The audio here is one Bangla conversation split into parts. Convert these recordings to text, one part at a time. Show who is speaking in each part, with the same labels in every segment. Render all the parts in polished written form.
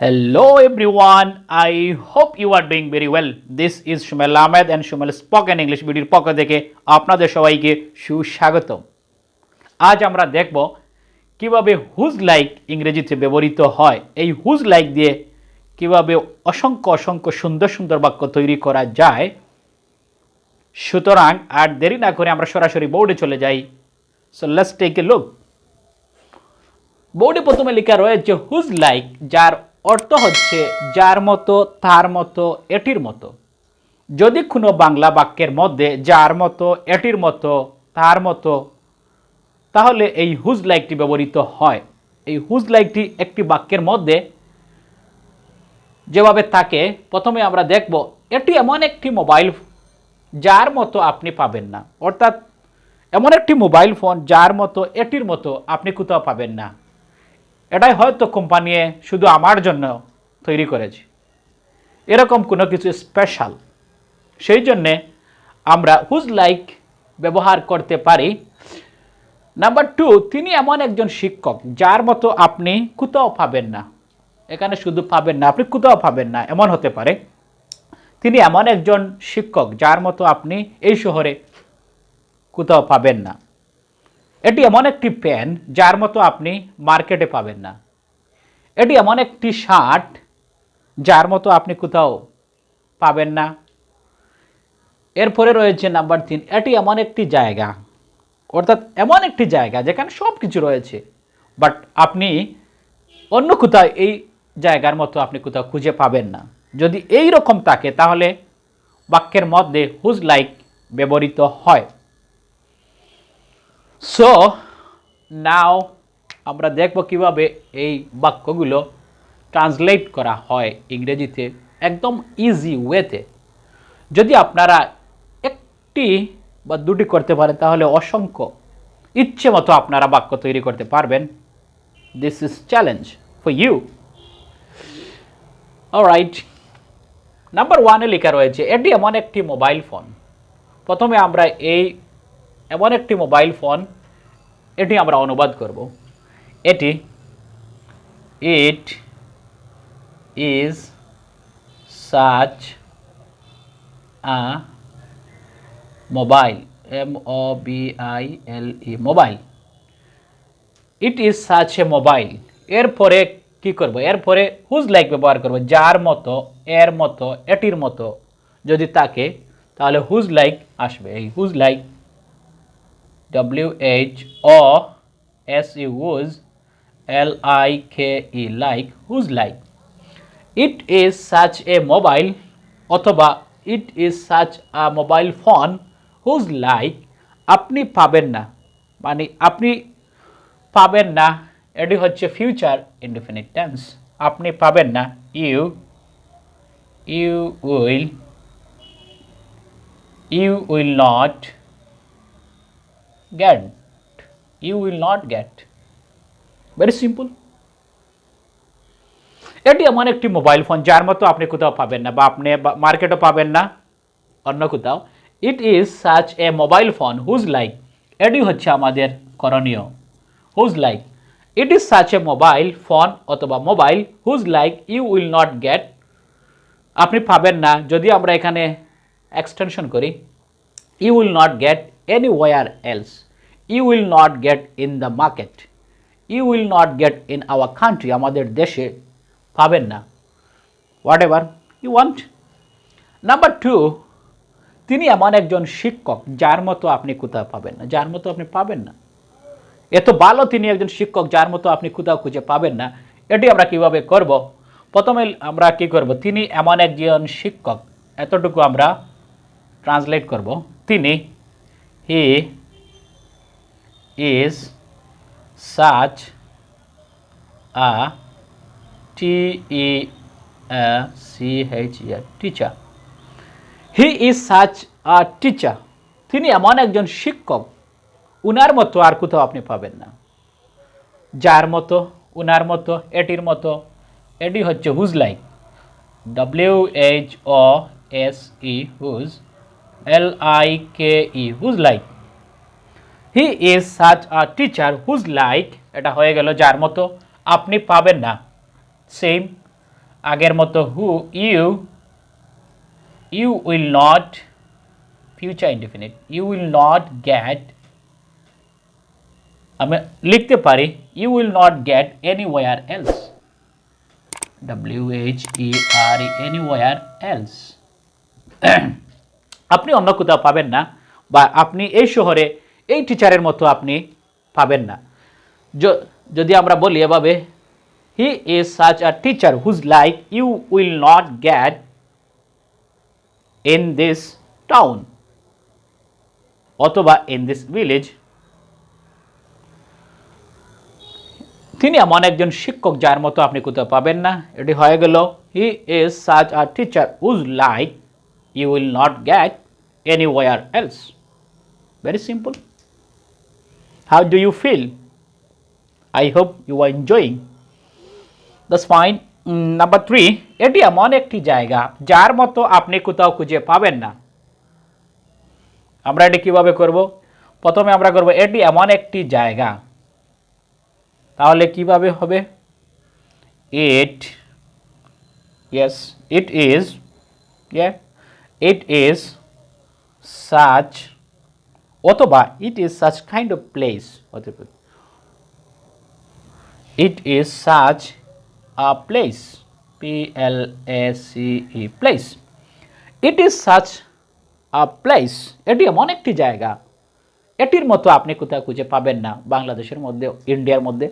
Speaker 1: Hello everyone, I hope you are doing very well. This is Sumel Ahmed and Sumel Spoken English BD পক্ষ থেকে আপনাদের সবাইকে সুস্বাগতম। আজ আমরা দেখব কিভাবে হুজ লাইক ইংরেজিতে ব্যবহৃত হয়। এই হুজ লাইক দিয়ে কিভাবে অসংখ্য সুন্দর বাক্য তৈরি করা যায়। সুতরাং আর দেরি না করে আমরা সরাসরি বোর্ডে চলে যাই। So let's take a look. বোর্ডে প্রথমে লেখা রয়েছে হুজ লাইক, যার অর্থ হচ্ছে যার মতো, তার মতো, এটির মতো। যদি কোনো বাংলা বাক্যের মধ্যে যার মতো, এটির মতো, তার মতো, তাহলে এই হুজ লাইকটি ব্যবহৃত হয়। এই হুজ লাইকটি একটি বাক্যের মধ্যে যেভাবে থাকে, প্রথমে আমরা দেখব এটি এমন একটি মোবাইল যার মতো আপনি পাবেন না, অর্থাৎ এমন একটি মোবাইল ফোন যার মতো, এটির মতো আপনি কোথাও পাবেন না। এটাই হয়তো কোম্পানি শুধু আমার জন্য তৈরি করেছে, এরকম কোনো কিছু স্পেশাল। সেই জন্যে আমরা হুজ লাইক ব্যবহার করতে পারি। নাম্বার 2, তিনি এমন একজন শিক্ষক যার মতো আপনি কোথাও পাবেন না। এখানে শুধু পাবেন না, আপনি কোথাও পাবেন না এমন হতে পারে। তিনি এমন একজন শিক্ষক যার মতো আপনি এই শহরে কোথাও পাবেন না। এটি এমন একটি পেন যার মতো আপনি মার্কেটে পাবেন না। এটি এমন একটি শার্ট যার মতো আপনি কোথাও পাবেন না। এরপরে রয়েছে নাম্বার 3, এটি এমন একটি জায়গা, অর্থাৎ এমন একটি জায়গা যেখানে সব কিছু রয়েছে, বাট আপনি অন্য কোথাও এই জায়গার মতো আপনি কোথাও খুঁজে পাবেন না। যদি এই রকম থাকে তাহলে বাক্যের মধ্যে হুজ লাইক ব্যবহৃত হয়। সো নাও আমরা দেখব কিভাবে এই বাক্যগুলো ট্রান্সলেট করা হয় ইংরেজিতে একদম ইজি ওয়েতে। যদি আপনারা একটি বা দুটি করতে পারেন তাহলে অসংখ্য ইচ্ছে মতো আপনারা বাক্য তৈরি করতে পারবেন। This is challenge for you. Alright, number 1-এ লেখা রয়েছে এটি এমন একটি মোবাইল ফোন। প্রথমে আমরা এই এমন একটি মোবাইল ফোন এটি আমরা অনুবাদ করব। এটি ইট is such a mobile, MOBILE mobile. It is such a mobile. এরপরে কি করব? এরপরে হুজ লাইক ব্যবহার করব। যার মতো, এর মতো, এটির মতো যদি থাকে তাহলে হুজ লাইক আসবে। এই whose like, WHOSE whose, LIKE like, whose like. It is such a mobile অথবা it is such a mobile phone whose like আপনি পাবেন না, মানে আপনি পাবেন না, এটি হচ্ছে ফিউচার ইনডেফিনিট টেন্স। আপনি পাবেন না, you will not get, you will not get. Very simple. এটি এমন একটি মোবাইল ফোন যার মতো আপনি কোথাও পাবেন না, বা আপনি মার্কেটও পাবেন না অন্য কোথাও। It is such a mobile phone whose like, এটি হচ্ছে আমাদের করণীয়। Whose like, it is such a mobile phone অথবা mobile whose like you will not get, আপনি পাবেন না। যদি আমরা এখানে এক্সটেনশন করি, you will not get anywhere else, you will not get in the market, you will not get in our country, আমাদের দেশে পাবেন না। Whatever you want. Number 2, তিনি এমন একজন শিক্ষক যার মতো আপনি কোথাও পাবেন না। যার মতো আপনি পাবেন না, এত ভালো তিনি একজন শিক্ষক যার মতো আপনি কোথাও খুঁজে পাবেন না। এটি আমরা কিভাবে করব? প্রথমে আমরা কি করব? তিনি এমন একজন শিক্ষক, এতটুকু আমরা ট্রান্সলেট করব। তিনি, হি is such a TECHER teacher. He is such a teacher, তিনি এমন একজন শিক্ষক, উনার মতো আর কোথাও আপনি পাবেন না। যার মতো, উনার মতো, এটির মতো, এটি হচ্ছে whose like, WHOSE whose, LIKE whose like. He is such a teacher whose like, এটা হয়ে গেল যার মতো আপনি পাবেন না। সেম আগের মতো হু, you will not, future indefinite, you will not get, আমি লিখতে পারি you will not get anywhere else, WHERE, anywhere else. আপনি অন্য কোথাও পাবেন না, বা আপনি এই শহরে এই টিচারের মতো আপনি পাবেন না। যদি আমরা বলি এভাবে, he is such a teacher whose like you will not get in this town, অথবা ইন দিস ভিলেজ। তিনি এমন একজন শিক্ষক যার মতো আপনি কোথাও পাবেন না। এটি হয়ে গেল he is such a teacher whose like you will not get anywhere else. Very simple. How do you feel? I hope you are enjoying. That's fine. Number 3, এটি এমন একটি জায়গা যার মতো আপনি কোথাও খুঁজে পাবেন না। আমরা এটি কিভাবে করব? প্রথমে আমরা করব এটি এমন একটি জায়গা, তাহলে কিভাবে হবে? It, yes, it is, yeah, it is such, অথবা it is such kind of place, it is such a place, PLACE, place, it is such a place, এটি এমন একটি জায়গা, এটির মতো আপনি কোথাও খুঁজে পাবেন না বাংলাদেশের মধ্যে, ইন্ডিয়ার মধ্যে,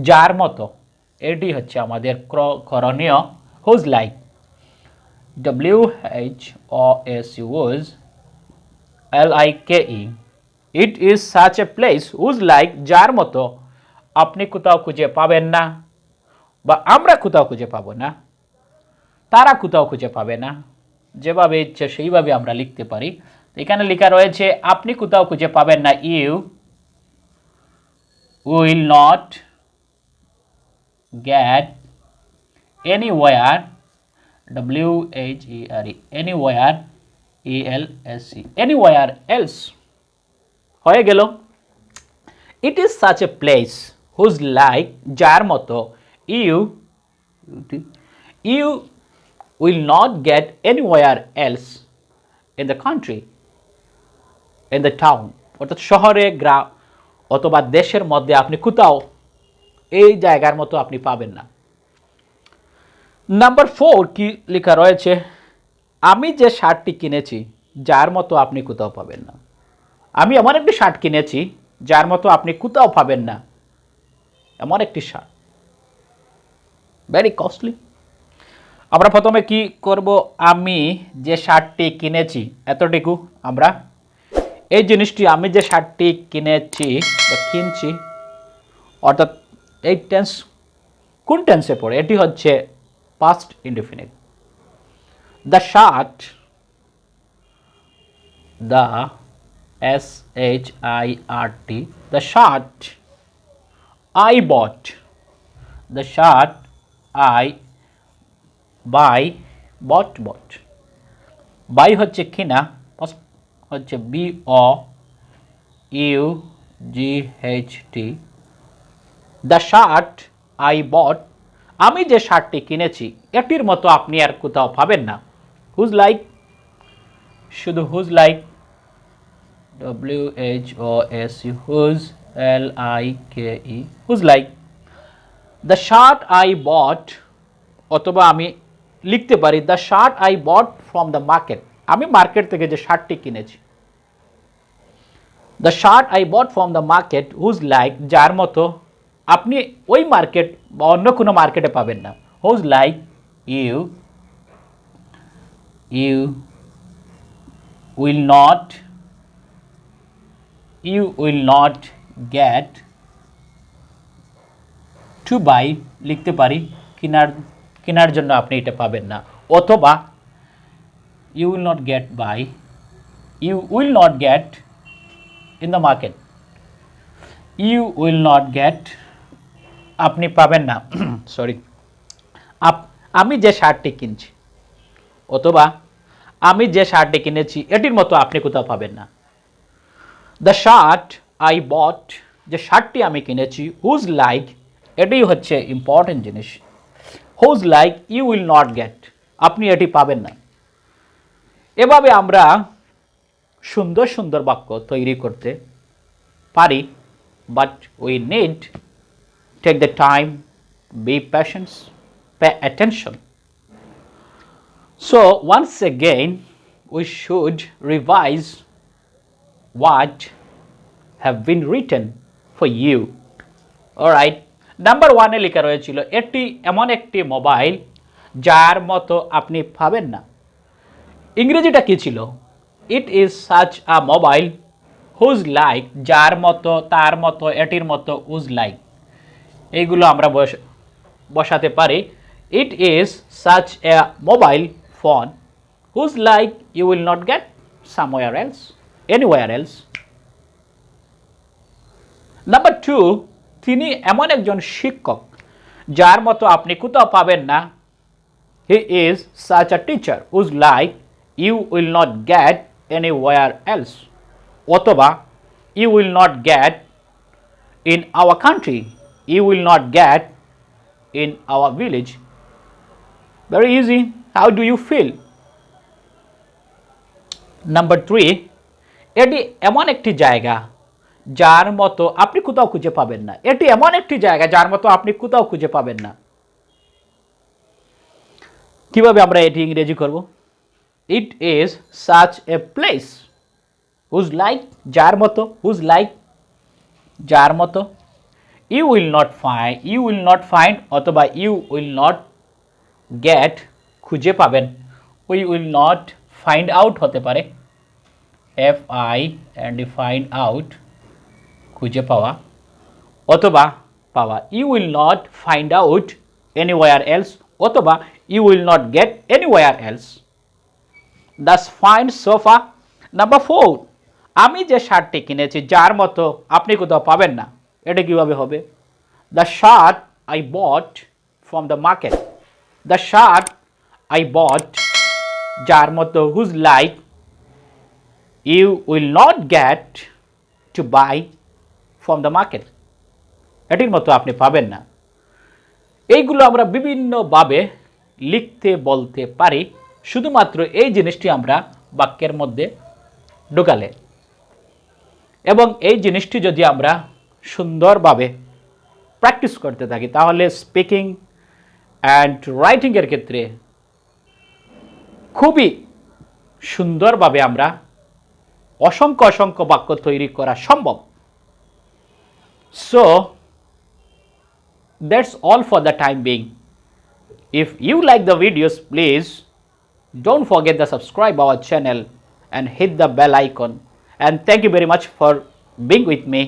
Speaker 1: যার মতো। এটি হচ্ছে আমাদের করণীয় whose like, WHOSULIKE, it is such a place whose like, যার মতো আপনি কোথাও খুঁজে পাবেন না, বা আমরা কোথাও খুঁজে পাবো না, তারা কোথাও খুঁজে পাবে না। যেভাবে ইচ্ছে সেইভাবে আমরা লিখতে পারি। এখানে লেখা রয়েছে আপনি কোথাও খুঁজে পাবেন না, you will not get anywhere, WHERE, anywhere, ELSE, anywhere else. হয়ে গেল it is such a place whose like, যার মতো, you will not get anywhere else in the country, in the town, অর্থাৎ শহরে, গ্রাম অথবা দেশের মধ্যে আপনি কোথাও এই জায়গার মতো আপনি পাবেন না। নাম্বার 4 কি লেখা রয়েছে? আমি যে শার্টটি কিনেছি যার মতো আপনি কোথাও পাবেন না। আমি এমন একটি শার্ট কিনেছি যার মতো আপনি কোথাও পাবেন না, এমন একটি শার্ট, ভেরি কস্টলি। আমরা প্রথমে কি করব? আমি যে শার্টটি কিনেছি, এতটুকু আমরা এই জিনিসটি, আমি যে শার্টটি কিনেছি বা কিনছি, অর্থাৎ এই টেন্স কোন টেন্সে পড়ে? এটি হচ্ছে past indefinite. The shirt, the SHIRT, the shirt I bought, the shirt I bought, buy হচ্ছে কিনা, হচ্ছে BOUGHT, the shirt I bought, আমি যে শার্টটি কিনেছি এটির মতো আপনি আর কোথাও পাবেন না। হুজ লাইক, শুধু whose like, WHOSE, whose, LIKE, whose like, the shirt I bought, অথবা আমি লিখতে পারি the shirt I bought from the market, আমি মার্কেট থেকে যে শার্টটি কিনেছি। the shirt I bought from the market, whose like, যার মতো আপনি ওই মার্কেট বা অন্য কোনো মার্কেটে পাবেন না। whose like, you will not get, to buy লিখতে পারি, কেনার জন্য আপনি এটা পাবেন না, অথবা you will not get buy, you will not get in the market, you will not get, আপনি পাবেন না, সরি, আমি যে শার্টটি কিনছি, অথবা আমি যে শার্টটি কিনেছি এটির মতো আপনি কোথাও পাবেন না। দ্য শার্ট আই বট, যে শার্টটি আমি কিনেছি, হুজ লাইক, এটাই হচ্ছে ইম্পর্টেন্ট জিনিস। whose like you will not get, আপনি এটি পাবেন না। এভাবে আমরা সুন্দর সুন্দর বাক্য তৈরি করতে পারি, but we need take the time, be patient, pay attention. So once again we should revise what have been written for you. Alright, number 1 এ লেখা রয়েছিল এটি এমন একটি মোবাইল যার মতো আপনি পাবেন না। ইংরেজিটা কি ছিল? It is such a mobile whose like, যার মতো, তার মতো, এটির মতো, উজ লাইক, এইগুলো আমরা বসাতে পারি। It is such a mobile phone whose like you will not get somewhere else, anywhere else. Number 2, তিনি এমন একজন শিক্ষক যার মতো আপনি কোথাও পাবেন না। He is such a teacher whose like you will not get anywhere else, অথবা you will not get in our country, you will not get in our village. Very easy. How do you feel? Number 3, এটি এমন একটি জায়গা যার মতো আপনি কোথাও খুঁজে পাবেন না। এটি এমন একটি জায়গা যার মতো আপনি কোথাও খুঁজে পাবেন না। কিভাবে আমরা এটি ইংরেজি করব? It is such a place whose like, যার মতো, whose like, যার মতো, you will not find অথবা you will not get, খুঁজে পাবেন, we will not find out হতে পারে, find out, খুঁজে পাওয়া অথবা পাওয়া, you will not find out anywhere else অথবা you will not get anywhere else. That's fine so far. Number 4, আমি যে শার্টটি কিনেছি যার মতো আপনি কোথাও পাবেন না, এটা কিভাবে হবে? The shirt I bought from the market, the shirt I bought, যার মতো, whose like you will not get to buy from the market, এটির মতো আপনি পাবেন না। এইগুলো আমরা বিভিন্নভাবে লিখতে বলতে পারি, শুধুমাত্র এই জিনিসটি আমরা বাক্যের মধ্যে ঢোকালে, এবং এই জিনিসটি যদি আমরা সুন্দরভাবে প্র্যাকটিস করতে থাকি তাহলে স্পিকিং অ্যান্ড রাইটিংয়ের ক্ষেত্রে খুবই সুন্দরভাবে আমরা অসংখ্য অসংখ্য বাক্য তৈরি করা সম্ভব। So that's all for the time being. If you like the videos, please don't forget to subscribe our channel and hit the bell icon, and thank you very much for being with me.